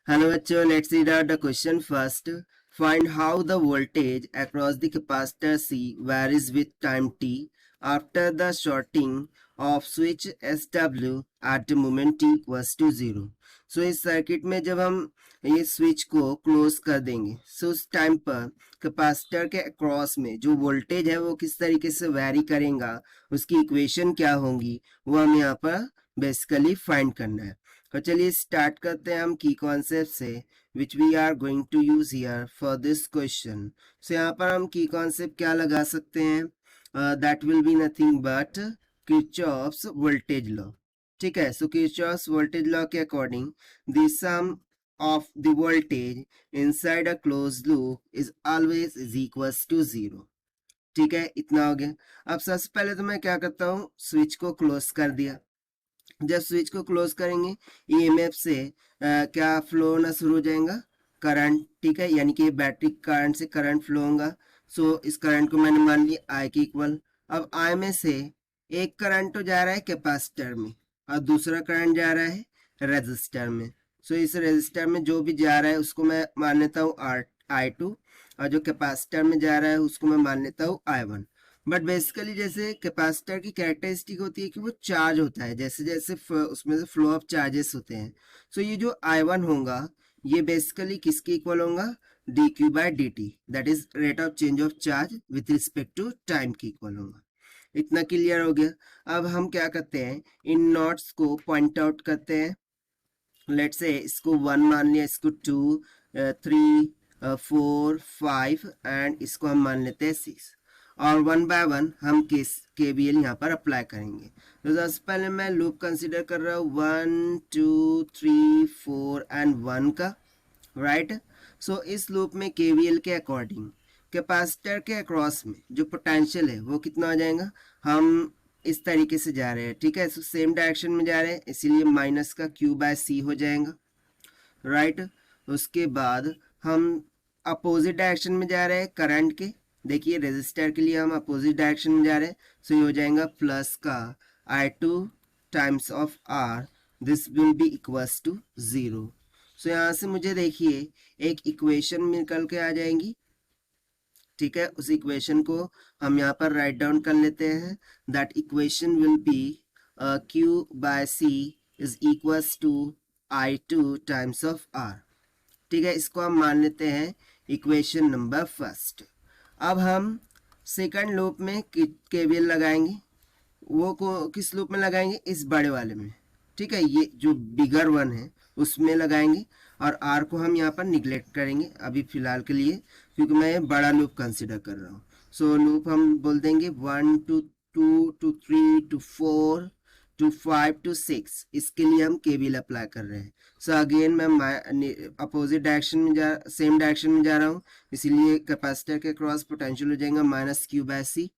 Hello bachcho, let's read out the question first. Find how the voltage across the capacitor C varies with time t after the shorting of switch SW at the moment t equals to 0. So इस circuit में जब हम ये switch को close कर देंगे so उस time पर कैपेसिटर के अक्रॉस में जो वोल्टेज है वो किस तरीके से वैरी करेगा, उसकी इक्वेशन क्या होंगी वो हम यहाँ पर बेसिकली फाइंड करना है। तो चलिए स्टार्ट करते हैं हम की कॉन्सेप्ट से which we are going to use here for this question. So यहाँ पर हम की कॉन्सेप्ट क्या लगा सकते हैं, that will be nothing but Kirchhoff's voltage law. ठीक है, सो किरचॉफ्स वोल्टेज लॉ के according the sum of the voltage inside a close loop is always is equals to 0। ठीक है, इतना हो गया। अब सबसे पहले तो मैं क्या करता हूँ, स्विच को क्लोज कर दिया। जब स्विच को क्लोज करेंगे ईएमएफ से क्या फ्लो होना शुरू हो जाएगा, करंट। ठीक है, यानी कि बैटरी करंट से करंट फ्लो होगा। सो इस करंट को मैंने मान लिया आई के इक्वल। अब आई में से एक करंट तो जा रहा है कैपेसिटर में और दूसरा करंट जा रहा है रेजिस्टर में। सो इस रेजिस्टर में जो भी जा रहा है उसको मैं मान लेता हूँ I2 और जो कैपेसिटर में जा रहा है उसको मैं मान लेता हूँ I1। बट बेसिकली जैसे कैपेसिटर की कैरेक्टरिस्टिक होती है कि वो चार्ज होता है, जैसे जैसे उसमें से फ्लो ऑफ चार्जेस होते हैं। सो ये जो I1 होगा ये बेसिकली किसके इक्वल होगा, d q by d t, that is rate of change of charge with respect to time के इक्वल होगा। इतना क्लियर हो गया। अब हम क्या करते हैं, इन नोट्स को पॉइंट आउट करते हैं। लेट से इसको 1 मान लिया, इसको 2, 3, 4, 5 एंड इसको हम मान लेते हैं 6 और 1 बाय 1 हम केवीएल यहाँ पर अप्लाई करेंगे। तो सबसे पहले मैं लूप कंसीडर कर रहा हूँ 1, 2, 3, 4 एंड 1 का, राइट। सो इस लूप में केवीएल के अकॉर्डिंग कैपेसिटर के अक्रॉस में जो पोटेंशियल है वो कितना आ जाएगा, हम इस तरीके से जा रहे हैं। ठीक है, सो सेम डायरेक्शन में जा रहे हैं इसीलिए माइनस का क्यू बाय सी हो जाएगा, राइट। उसके बाद हम अपोजिट डायरेक्शन में जा रहे हैं करंट के। देखिए रेजिस्टर के लिए हम अपोजिट डायरेक्शन में जा रहे हैं, सो ये हो जाएगा प्लस का I2 times of R, this will be equals to 0। So यहाँ से मुझे देखिए एक इक्वेशन निकल के आ जाएंगी। ठीक है, उस इक्वेशन को हम यहाँ पर राइट डाउन कर लेते हैं। That equation will be Q by C is equals to I2 times of R। ठीक है, इसको हम मान लेते हैं इक्वेशन नंबर फर्स्ट। अब हम सेकंड लूप में केवीएल लगाएंगे। वो को किस लूप में लगाएंगे, इस बड़े वाले में। ठीक है, ये जो बिगर वन है उसमें लगाएंगे और आर को हम यहाँ पर निगलेक्ट करेंगे अभी फिलहाल के लिए, क्योंकि मैं बड़ा लूप कंसिडर कर रहा हूँ। सो लूप हम बोल देंगे 1 to 2 to 3 to 4 to 5 to 6, इसके लिए हम केवीएल अप्लाई कर रहे हैं। सो अगेन मैं अपोजिट डायरेक्शन में सेम डायरेक्शन में जा रहा हूँ, इसीलिए कैपेसिटर के क्रॉस पोटेंशियल हो जाएगा minus q by c,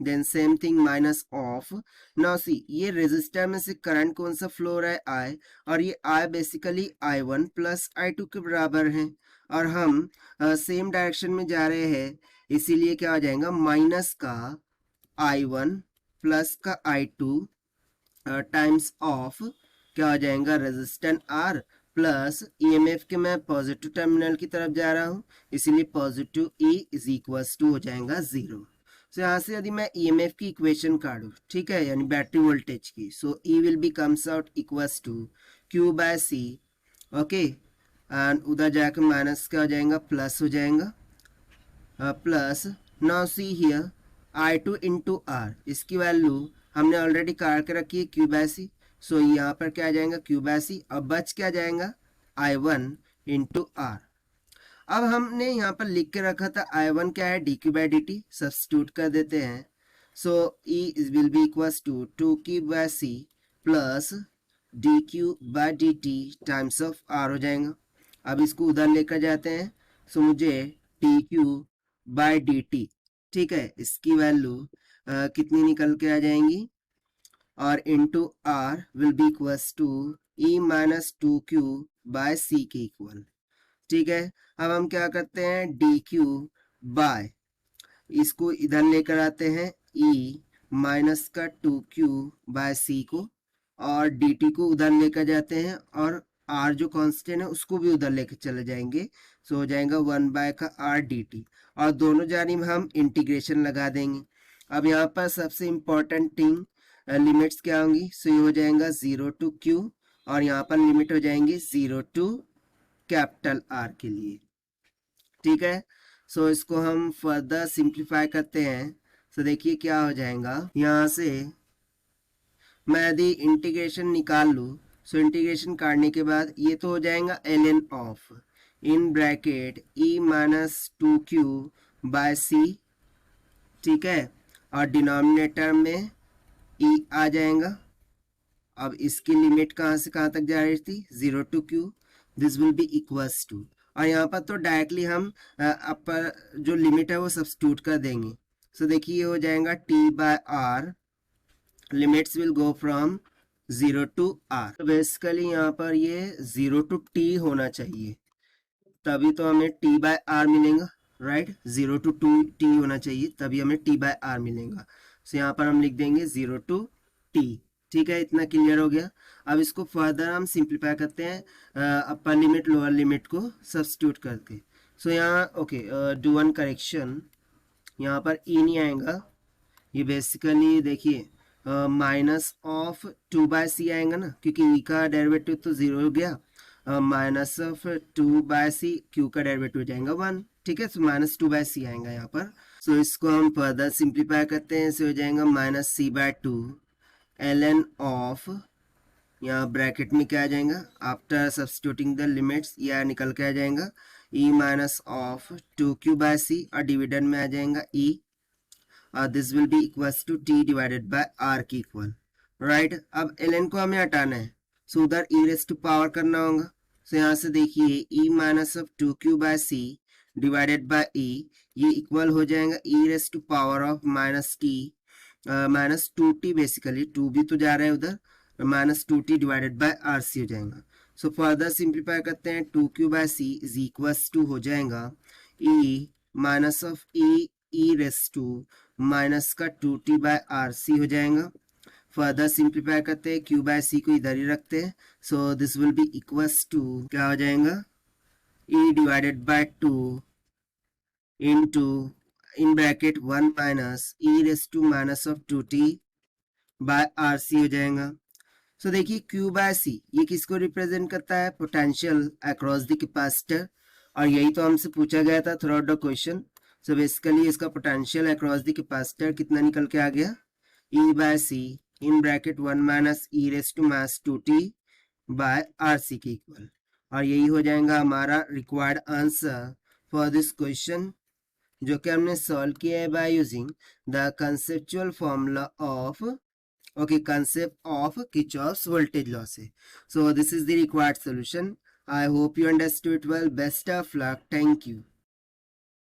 then same thing minus of. Now see ये रेजिस्टर में से करंट कौन सा फ्लो हो रहा है, आई, और ये I basically I1 plus I2 के बराबर है और हम सेम डायरेक्शन में जा रहे हैं, इसीलिए क्या हो जाएगा माइनस का I1 प्लस का I2 टाइम्स ऑफ क्या हो जाएगा रेजिस्टेंस R प्लस ईएमएफ के मैं पॉजिटिव टर्मिनल की तरफ जा रहा हूँ, इसीलिए positive E is equals to हो जाएगा 0। सो यहाँ से यदि मैं ईएमएफ की इक्वेशन काढूं, ठीक है, यानी बैटरी वोल्टेज की, so E will be comes out equals to Q by C, okay, and उधर जाकर माइनस क्या हो जाएगा, प्लस हो जाएगा, plus. Now see here I2 into R, इसकी वैल्यू हमने ऑलरेडी काट के रखी है Q बाय C। सो यहाँ पर क्या आ जाएगा Q बाय C, अब बच क्या जाएगा I1 इंटू R। अब हमने यहाँ पर लिख के रखा था I1 क्या है, d q by d t, substitute कर देते हैं। So E will be equals to 2Q by C plus d q by d t times of R हो जाएगा। अब इसको उधर लेकर जाते हैं, सो मुझे D q by d T, ठीक है, इसकी वैल्यू कितनी निकल के आ जाएंगी, और into R will be equals to E minus 2Q by C के इक्वल। ठीक है, अब हम क्या करते हैं, डी क्यू बाय, इसको इधर लेकर आते हैं E माइनस का 2Q बाय C को, और dt को उधर लेकर जाते हैं और आर जो कांस्टेंट है उसको भी उधर लेके चले जाएंगे, सो हो जाएगा 1 का आर डी टी, और दोनों जानिब हम इंटीग्रेशन लगा देंगे। अब यहाँ पर सबसे इम्पोर्टेंट थिंग लिमिट्स क्या होंगी, सो ये हो जाएगा 0 टू क्यू, और यहाँ पर लिमिट हो जाएंगी 0 टू कैपिटल आर के लिए, ठीक है। सो इसको हम फर्दर सिंप्लीफाई करते हैं। सो देखिए क्या हो जाएगा, यहाँ से मैं यदि इंटीग्रेशन निकाल लूँ, सो इंटीग्रेशन काटने के बाद ये तो हो जाएगा ln of in bracket e minus 2q by C, ठीक है, और डिनोमिनेटर में e आ जाएगा। अब इसकी लिमिट कहाँ से कहाँ तक जा रही थी, 0 to q, this will be equals to, और यहाँ पर तो डायरेक्टली हम अपर जो लिमिट है वो सब्स्टिट्यूट कर देंगे। सो देखिए ये हो जाएगा t by r, limits will go from 0 to r, तो बेसिकली यहाँ पर ये 0 टू t होना चाहिए, तभी तो हमें t बाय आर मिलेगा, राइट। 0 टू 2t होना चाहिए तभी हमें t बाय आर मिलेगा। सो यहाँ पर हम लिख देंगे 0 टू t, ठीक है, इतना क्लियर हो गया। अब इसको फर्दर हम सिंप्लीफाई करते हैं अपर लिमिट लोअर लिमिट को सब्स्टिट्यूट करके। सो यहाँ ओके, डू वन करेक्शन, यहाँ पर e नहीं आएगा, ये बेसिकली देखिए माइनस ऑफ 2 बाय सी आएगा ना, क्योंकि e का डेरिवेटिव तो 0 हो गया, minus of 2 by c, q का डेरिवेटिव हो जाएगा 1, ठीक है। सो माइनस 2 बाय सी आएगा यहाँ पर। सो इसको हम फर्दर सिंप्लीफाई करते हैं, इसे हो जाएगा minus c by 2 ln of, यहाँ ब्रैकेट में क्या आ जाएगा, आफ्टर सब्स्टिट्यूटिंग द लिमिट्स यह निकल के आ जाएगा e minus of 2q by C, और डिविडेंड में आ जाएगा e, this will be equals to t divided by r की इक्वल, राइट। अब ln को हमें हटाना है, सो उधर e रेस टू पावर करना होगा। सो यहाँ से देखिए e minus of 2q by c divided by e, ये इक्वल हो जाएगा e raise to power of minus t minus 2t, basically 2 भी तो जा रहा है उधर, minus 2t divided by r c हो जाएगा। सो फर्दर सिंप्लीफाई करते हैं, 2q by c is equals to हो जाएगा e minus of e raise to minus का 2t बाय आर सी हो जाएगा। फर्दर सिंप्लीफाई करते हैं, q बाय सी को इधर ही रखते हैं, so this will be equals to क्या हो जाएगा, e divided by 2 into in bracket 1 minus e raise to minus of 2t by r c हो जाएगा। सो देखिए q बाय सी ये किसको रिप्रेजेंट करता है, पोटेंशियल अक्रॉस द कैपेसिटर, और यही तो हमसे पूछा गया था throughout the question. So basically इसका पोटेंशियल अक्रॉस द कैपेसिटर कितना निकल के आ गया, e by c in bracket 1 minus e raise to minus 2t by r c के इक्वल, और यही हो जाएगा हमारा required answer for this question, जो कि हमने सॉल्व किया है by using the conceptual formula of concept of Kirchhoff's voltage law से। So this is the required solution. I hope you understood well. Best of luck. Thank you.